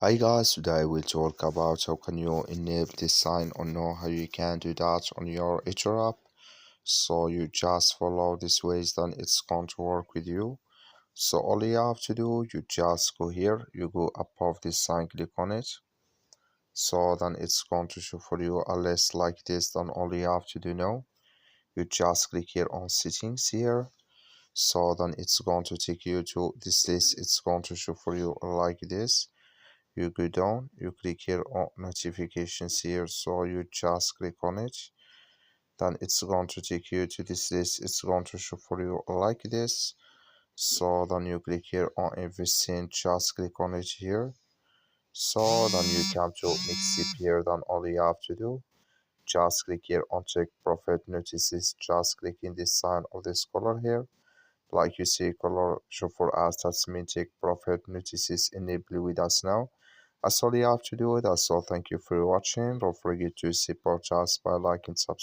Hi guys, today we'll talk about how can you enable this sign or know how you can do that on your eToro app. So you just follow these ways, then it's going to work with you. So all you have to do, you just go here, you go above this sign, click on it. So then it's going to show for you a list like this. Then all you have to do now, you just click here on settings here. So then it's going to take you to this list. It's going to show for you like this. You go down, you click here on notifications here, so you just click on it. Then it's going to take you to this list. It's going to show for you like this. So then you click here on everything, just click on it here. So then you come to mix it here. Then all you have to do, just click here on check profit notices. Just click in this sign of this color here. Like you see color show for us, that's mean take profit notices enable with us now. That's all you have to do. That's all. Thank you for watching. Don't forget to support us by liking, subscribe.